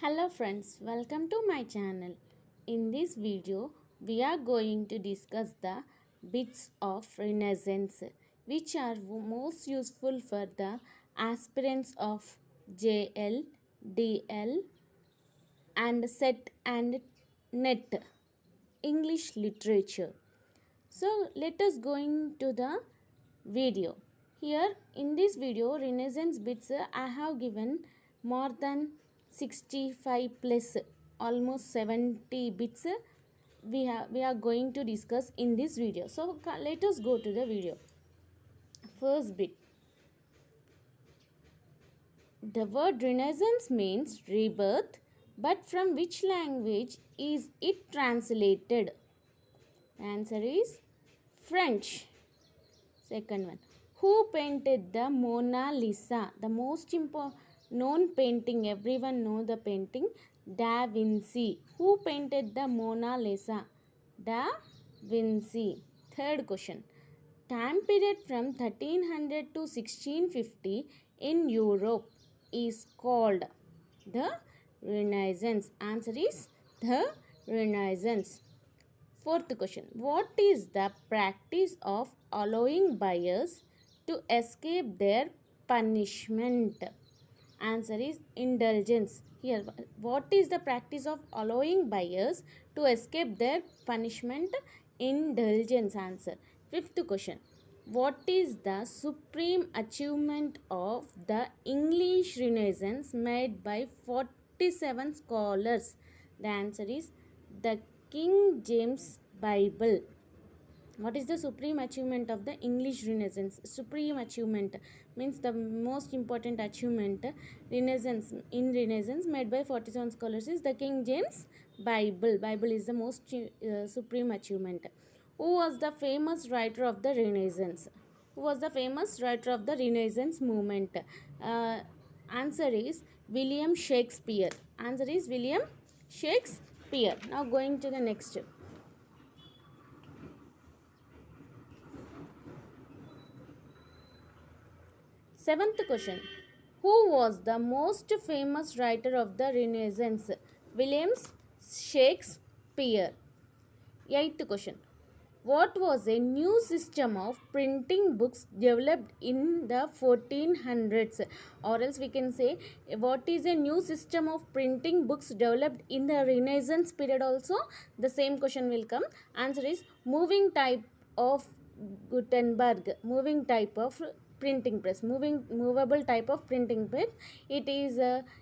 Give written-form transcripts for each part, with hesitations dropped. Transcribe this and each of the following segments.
Hello friends, welcome to my channel. In this video, we are going to discuss the bits of Renaissance which are most useful for the aspirants of JL, DL and SET and NET English literature. So let us go into the video. Here in this video Renaissance bits I have given more than 65 plus almost 70 bits we are going to discuss in this video. So let us go to the video. First bit. The word Renaissance means rebirth, but from which language is it translated? Answer is French. Second one. Who painted the Mona Lisa? The most known painting, everyone know the painting, Da Vinci. Who painted the Mona Lisa? Da Vinci. Third question. Time period from 1300 to 1650 in Europe is called the Renaissance. Answer is the Renaissance. Fourth question. What is the practice of allowing buyers to escape their punishment? Answer is indulgence. Here, what is the practice of allowing buyers to escape their punishment? Indulgence. Answer. Fifth question. What is the supreme achievement of the English Renaissance made by 47 scholars? The answer is the King James Bible. What is the supreme achievement of the English Renaissance? Supreme achievement means the most important achievement Renaissance made by 47 scholars is the King James Bible. Bible is the most supreme achievement. Who was the famous writer of the Renaissance? Who was the famous writer of the Renaissance movement? Answer is William Shakespeare. Answer is William Shakespeare. Now going to the next. Seventh question. Who was the most famous writer of the Renaissance? William Shakespeare. Eighth question. What was a new system of printing books developed in the 1400s? Or else we can say, what is a new system of printing books developed in the Renaissance period also? The same question will come. Answer is moving type of Gutenberg. Moving type of printing press. Movable type of printing press. It is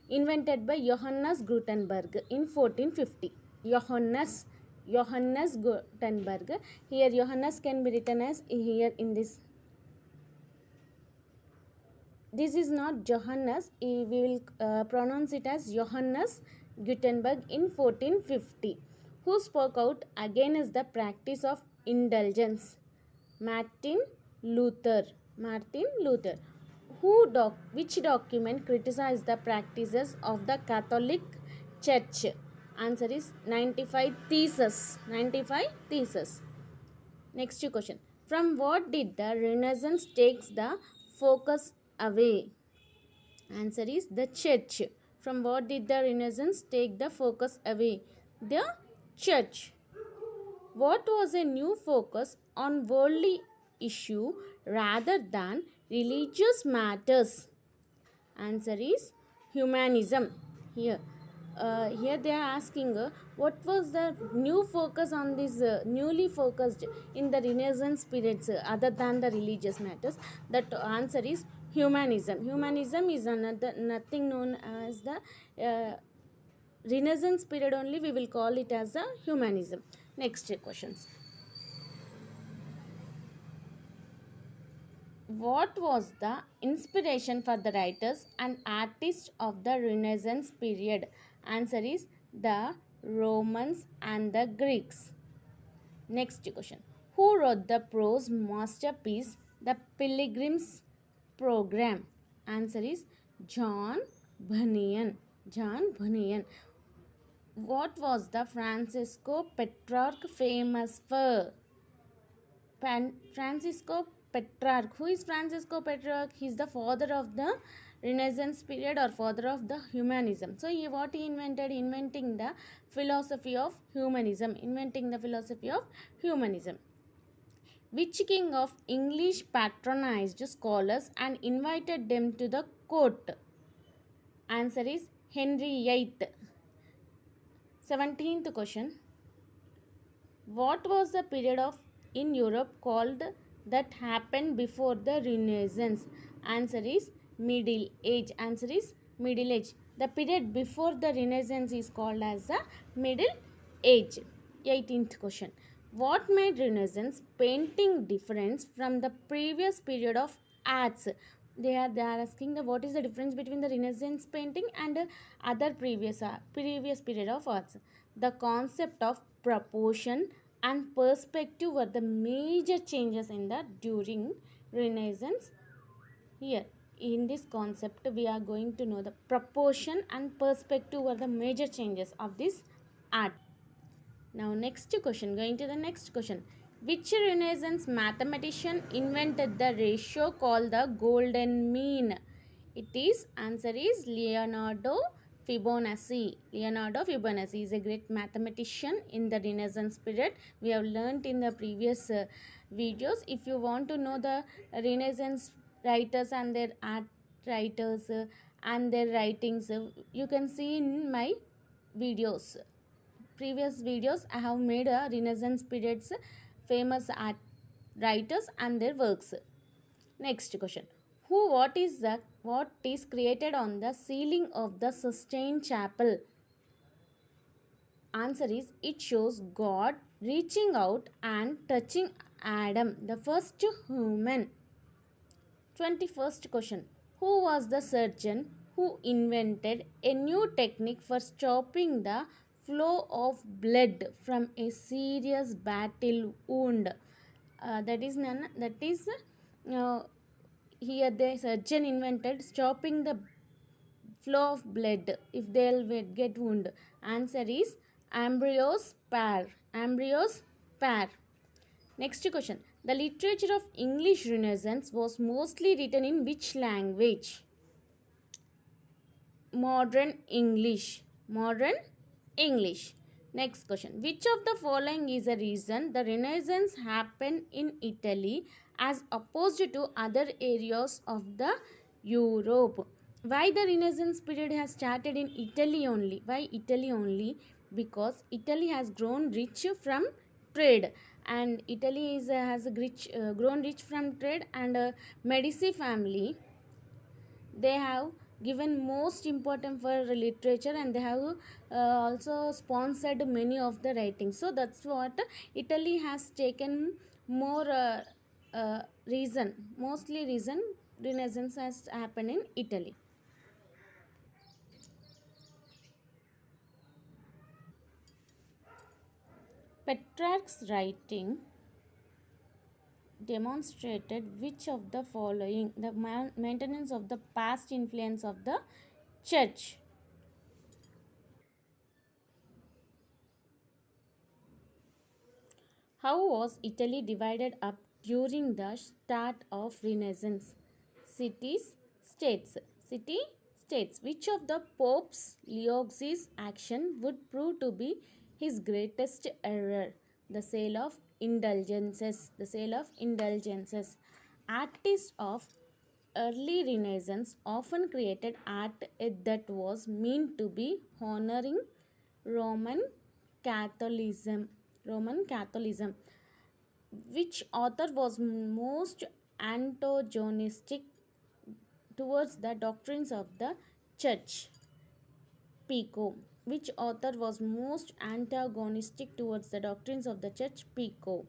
invented by Johannes Gutenberg in 1450. Johannes Gutenberg. Here Johannes can be written as here in this. This is not Johannes. We will pronounce it as Johannes Gutenberg in 1450. Who spoke out against the practice of indulgence? Martin Luther. Which document criticized the practices of the Catholic Church? Answer is 95 Theses. 95 Theses. Next question. From what did the Renaissance takes the focus away? Answer is the church. From what did the Renaissance take the focus away? The church. What was a new focus on worldly issue rather than religious matters? Answer is humanism. Here they are asking what was the new focus on this newly focused in the Renaissance periods other than the religious matters. That answer is humanism. Humanism is nothing known as the Renaissance period only. We will call it as the humanism. Next questions. What was the inspiration for the writers and artists of the Renaissance period? Answer is the Romans and the Greeks. Next question. Who wrote the prose masterpiece, The Pilgrim's Program? Answer is John Bunyan. What was the Francisco Petrarch famous for? Francisco Petrarch. Who is Francisco Petrarch? He is the father of the Renaissance period or father of the humanism. So what he invented? Inventing the philosophy of humanism. Inventing the philosophy of humanism. Which king of English patronized scholars and invited them to the court? Answer is Henry VIII. 17th question. What was the period of in Europe called that happened before the Renaissance? Answer is Middle Age. Answer is Middle Age. The period before the Renaissance is called as the Middle Age. 18th question. What made Renaissance painting different from the previous period of arts? They are asking the what is the difference between the Renaissance painting and other previous period of arts. The concept of proportion and perspective were the major changes in the during Renaissance. Here in this concept we are going to know the proportion and perspective were the major changes of this art. Now next question, going to the next question. Which Renaissance mathematician invented the ratio called the golden mean? It is answer is Leonardo Fibonacci. Leonardo Fibonacci is a great mathematician in the Renaissance period. We have learnt in the previous videos. If you want to know the Renaissance writers and their art writers and their writings, you can see in my videos. Previous videos I have made a Renaissance periods famous art writers and their works. Next question. What is created on the ceiling of the Sistine Chapel? Answer is it shows God reaching out and touching Adam, the first human. 21st question. Who was the surgeon who invented a new technique for stopping the flow of blood from a serious battle wound? Uh, here the surgeon invented stopping the flow of blood if they'll get wound. Answer is Ambrose Parr. Ambrose Parr. Next question. The literature of English Renaissance was mostly written in which language? Modern English. Modern English. Next question. Which of the following is a reason the Renaissance happened in Italy as opposed to other areas of the Europe? Why the Renaissance period has started in Italy only? Why Italy only? Because Italy has grown rich from trade, and Italy has grown rich from trade, and Medici family, they have given most important for literature, and they have also sponsored many of the writings. So that's what Italy has taken more reason, mostly reason Renaissance has happened in Italy. Petrarch's writing demonstrated which of the following: the maintenance of the past influence of the church. How was Italy divided up during the start of Renaissance? Cities, states. City, states. Which of the Pope's Leo's action would prove to be his greatest error? The sale of indulgences. The sale of indulgences. Artists of early Renaissance often created art that was meant to be honoring Roman Catholicism. Roman Catholicism. Which author was most antagonistic towards the doctrines of the church? Pico. Which author was most antagonistic towards the doctrines of the church? Pico.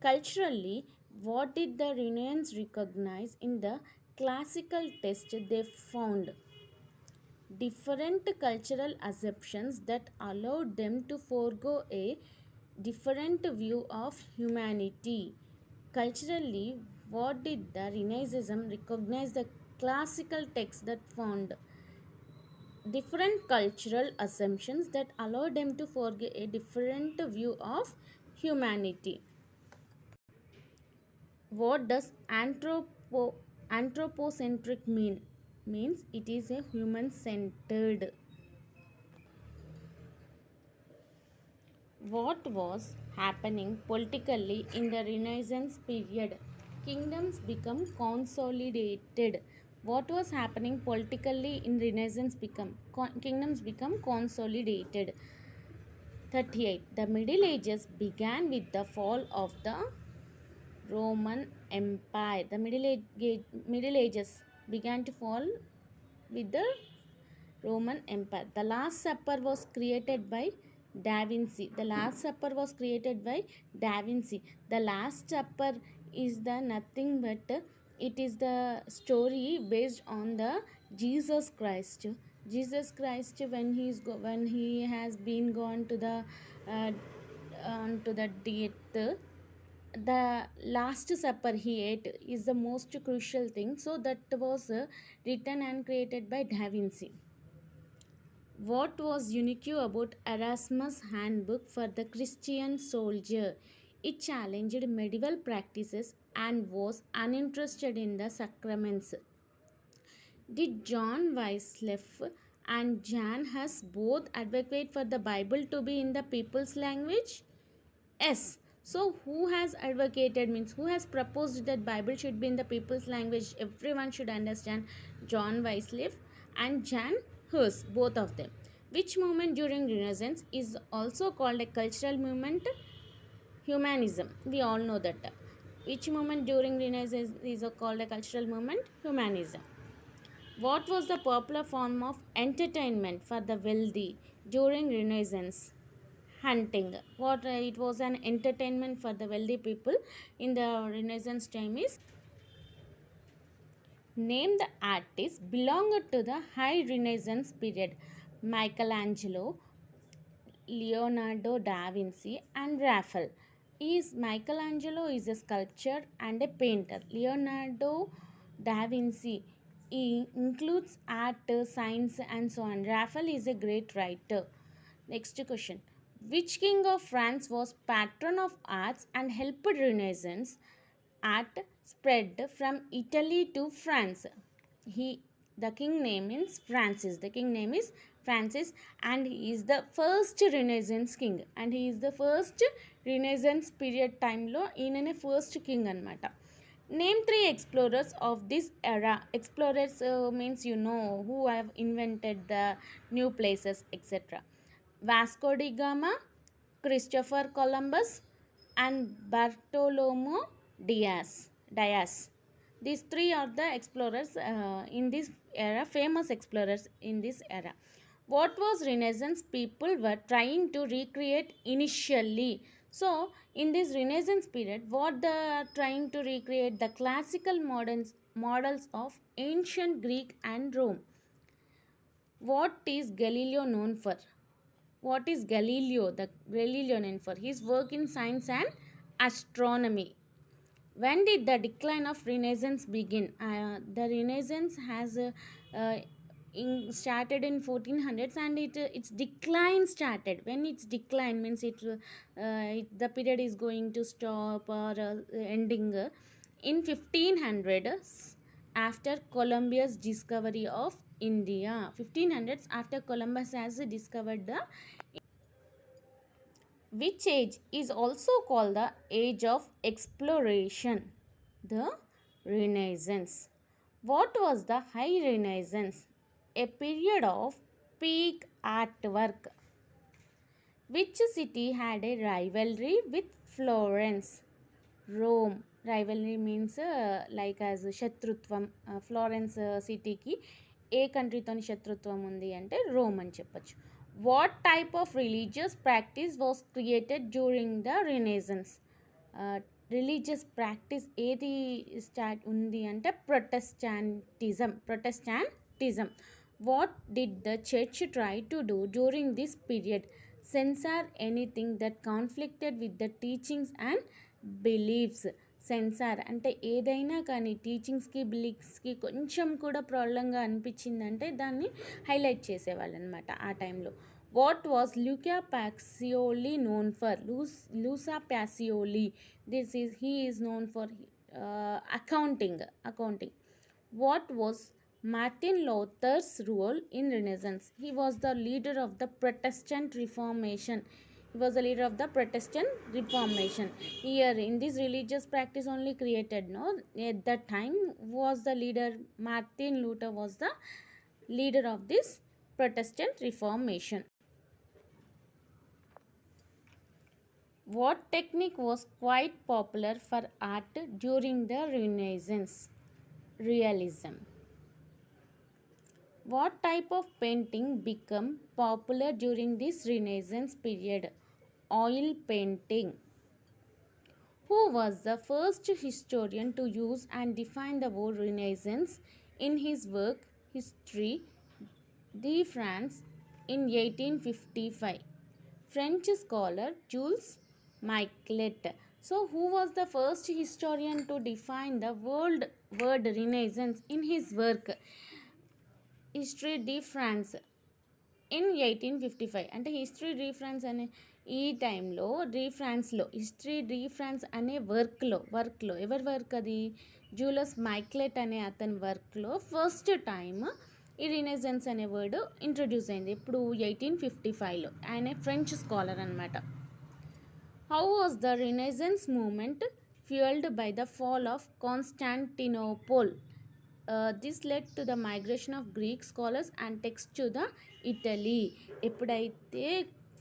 Culturally, what did the Renaissance recognize in the classical text they found? Different cultural assumptions that allowed them to forego a different view of humanity. Culturally, what did the Renaissance recognize the classical texts that found different cultural assumptions that allowed them to forego a different view of humanity? What does anthropocentric mean? means it is a human centered. What was happening politically in the Renaissance period? Kingdoms become consolidated. What was happening politically in Renaissance kingdoms become consolidated. 38. The Middle Ages began with the fall of the Roman Empire. The Middle Ages began to fall with the Roman Empire. The Last Supper was created by Da Vinci. The Last Supper was created by Da Vinci. The Last Supper is the nothing but it is the story based on the Jesus Christ. Jesus Christ when he has been gone to the uh, to the death, the last supper he ate is the most crucial thing, so that was written and created by Da Vinci. What was unique about Erasmus' handbook for the Christian soldier? It challenged medieval practices and was uninterested in the sacraments. Did John Wycliffe and Jan Hus both advocate for the Bible to be in the people's language? Yes. So who has advocated means who has proposed that Bible should be in the people's language? Everyone should understand. John Wycliffe and Jan Hus, both of them. Which movement during Renaissance is also called a cultural movement? Humanism. We all know that. Which movement during Renaissance is called a cultural movement? Humanism. What was the popular form of entertainment for the wealthy during Renaissance? Hunting. What it was an entertainment for the wealthy people in the Renaissance time is. Name the artists belonged to the High Renaissance period. Michelangelo, Leonardo da Vinci, and Raphael. Michelangelo is a sculptor and a painter. Leonardo da Vinci includes art, science, and so on. Raphael is a great writer. Next question. Which king of France was patron of arts and helped Renaissance art spread from Italy to France? He the king name is Francis. The king name is Francis, and he is the first Renaissance king, and he is the first Renaissance period time lo ఈయననే first king అనమాట. Name three explorers of this era. Explorers means you know who have invented the new places, etc. Vasco da Gama, Christopher Columbus, and Bartolomeo Diaz. These three are the explorers in this era, famous explorers in this era. What was Renaissance people were trying to recreate initially? So in this Renaissance period, what they are trying to recreate? The classical models of ancient Greek and Rome. What is Galileo known for? What is the Galileo known for? His work in science and astronomy. When did the decline of Renaissance begin? The Renaissance has started in 1400s, and its decline started. When its decline means the period is going to stop or ending in 1500s, after Columbus discovery of India. 1500s, after Columbus has discovered the. Which age is also called the age of exploration? The Renaissance. What was the High Renaissance? A period of peak artwork. Which city had a rivalry with Florence? Rome. Rivalry means like as శత్రుత్వం. Florence సిటీకి ఏ కంట్రీతోని శత్రుత్వం ఉంది అంటే Rome అని చెప్పచ్చు. What type of religious practice was created during the renaissance? Religious practice ఏది స్టార్ట్ ఉంది అంటే Protestantism. What did the church try to do during this period? Censor anything that conflicted with the teachings and beliefs. Censor అంటే ఏదైనా కానీ టీచింగ్స్కి బిలీఫ్స్కి కొంచెం కూడా ప్రాబ్లంగా అనిపించిందంటే దాన్ని హైలైట్ చేసేవాళ్ళు అనమాట ఆ టైంలో. What was Luca Pacioli known for? Luca Pacioli he is known for accounting. What was Martin Luther's role in Renaissance. He was the leader of the Protestant Reformation. He was the leader of the Protestant Reformation. Here, in this religious practice only created, no, at that time was the leader, Martin Luther was the leader of this Protestant Reformation. What technique was quite popular for art during the Renaissance? Realism. What type of painting became popular during this Renaissance period? Oil painting. Who was the first historian to use and define the word Renaissance in his work History de France in 1855? French scholar Jules Michelet. So, who was the first historian to define the word Renaissance in his work History de France in 1855? అంటే history రీఫరెన్స్ అనే ఈ టైంలో రీఫ్రాన్స్లో history రీఫరెన్స్ అనే వర్క్లో ఎవరి work అది జూలస్ మైక్లెట్ అనే అతని వర్క్లో ఫస్ట్ టైం ఈ రినెసెన్స్ అనే వర్డ్ ఇంట్రడ్యూస్ అయింది. ఇప్పుడు 1855లో. ఆయన ఫ్రెంచ్ స్కాలర్ అనమాట. How was the renaissance movement fuelled by the fall of Constantinople? This led to the migration of Greek scholars and texts to the Italy. ఎప్పుడైతే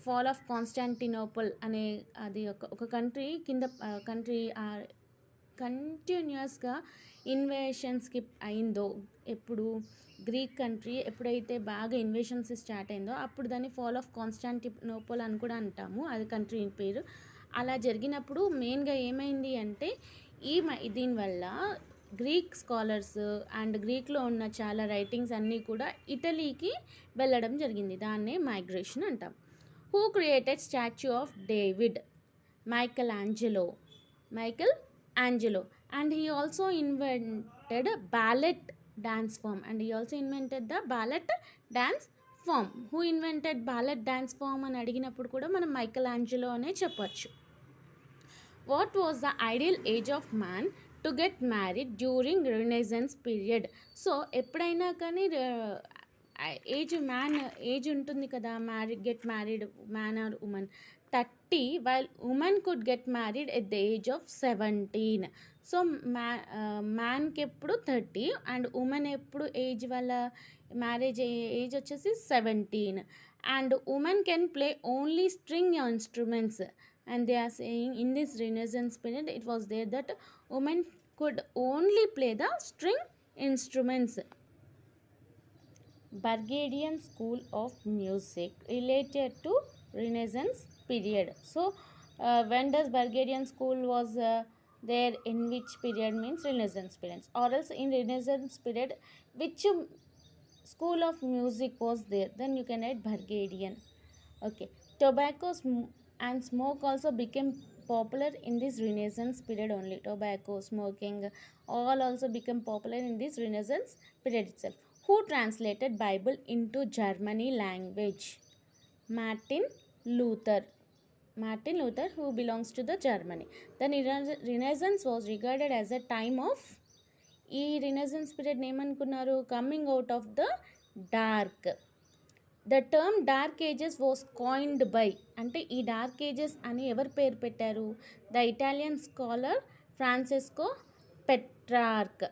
ఫాల్ ఆఫ్ కాన్స్టాంటినోపుల్ అనే అది ఒక country కింద కంట్రీ కంటిన్యూస్గా ఇన్వేషన్స్కి అయిందో, ఎప్పుడు Greek country ఎప్పుడైతే బాగా ఇన్వేషన్స్ స్టార్ట్ అయిందో అప్పుడు దాన్ని ఫాల్ ఆఫ్ కాన్స్టాంటినోపుల్ అని కూడా అంటాము, అది కంట్రీ పేరు. అలా జరిగినప్పుడు మెయిన్గా ఏమైంది అంటే దీనివల్ల గ్రీక్ స్కాలర్స్ అండ్ గ్రీక్లో ఉన్న చాలా రైటింగ్స్ అన్నీ కూడా ఇటలీకి వెళ్ళడం జరిగింది. దాన్నే మైగ్రేషన్ అంటాం. Who created statue of David? Michelangelo. And he also invented ballet dance form. Who invented ballet dance form అని అడిగినప్పుడు కూడా మనం మైకల్ యాంజెలో అనే చెప్పచ్చు. What was the ideal age of man to get married during renaissance period? So ఎప్పుడైనా కానీ age ఉంటుంది కదా, get married man or women 30, while women could get married at the age of 17. So మ్యాన్కి ఎప్పుడు 30 and women ఎప్పుడు age వాళ్ళ marriage age వచ్చేసి 17. And women can play only string instruments. And they are saying in this Renaissance period it was there that women could only play the string instruments. Bulgarian school of music related to Renaissance period. So when does Bulgarian school was there, in which period means Renaissance period, or else in Renaissance period which school of music was there, then you can add Bulgarian. Okay. Tobacco and smoke also became popular in this Renaissance period only. Tobacco, smoking, all also became popular in this Renaissance period itself. Who translated Bible into German language? Martin Luther, who belongs to the Germany. The Renaissance was regarded as a time of ఈ Renaissance period ఏమనుకున్నారు? Coming out of the dark. The term dark ages was coined by, అంటే ఈ dark ages అని ఎవరు పేరు పెట్టారు? The Italian scholar Francesco Petrarch.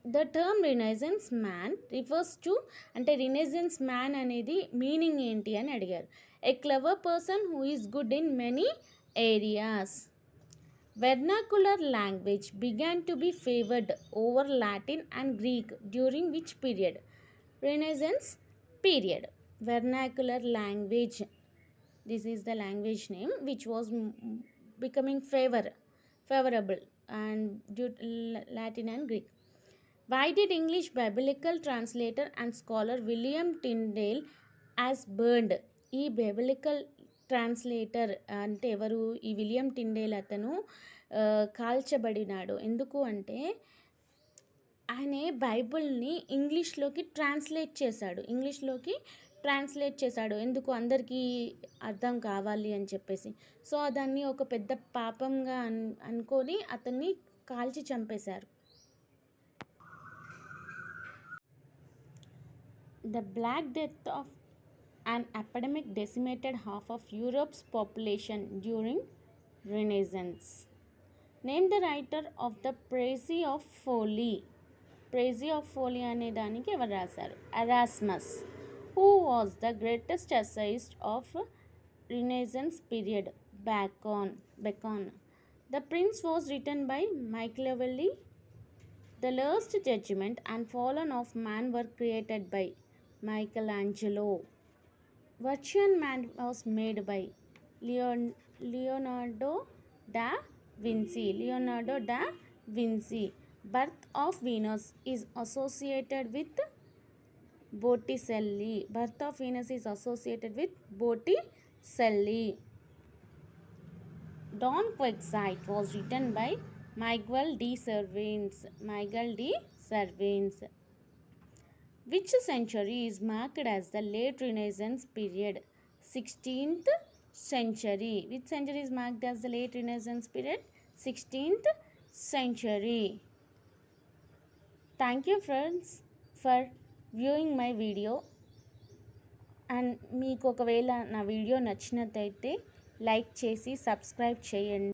The term renaissance man refers to, అంటే renaissance man అనేది మీనింగ్ ఏంటి అని అడిగారు. A clever person who is good in many areas. Vernacular language began to be favored over Latin and Greek during which period? Renaissance period. Vernacular language, this is the language name which was becoming favorable and due to Latin and Greek. Why did English biblical translator and scholar William Tyndale as burned? ఈ biblical translator అంటే ఎవరు? ఈ William Tyndale అతను కాల్చబడినాడు. ఎందుకు అంటే ఆయన బైబిల్ని ఇంగ్లీష్లోకి translate చేశాడు. ఎందుకు? అందరికీ అర్థం కావాలి అని చెప్పేసి. సో దాన్ని ఒక పెద్ద పాపంగా అనుకొని అతన్ని కాల్చి చంపేశారు. The Black Death of an epidemic decimated half of Europe's population during Renaissance. Name the writer of the Praise of Folly. Praise of Folly అనే దానికి ఎవరు రాశారు? Erasmus. Who was the greatest essayist of Renaissance period? Bacon. The Prince was written by Machiavelli. The Last Judgment and Fallen of Man were created by Michelangelo. Virtual Man was made by Leonardo da Vinci. Birth of Venus is associated with Botticelli. Don Quixote was written by Miguel de Cervantes. Which century is marked as the late Renaissance period? 16th century. Which century is marked as the late Renaissance period? 16th century. Thank you friends for viewing my video. And మీకు ఒకవేళ నా video నచ్చినట్టయితే like చేసి subscribe చేయండి.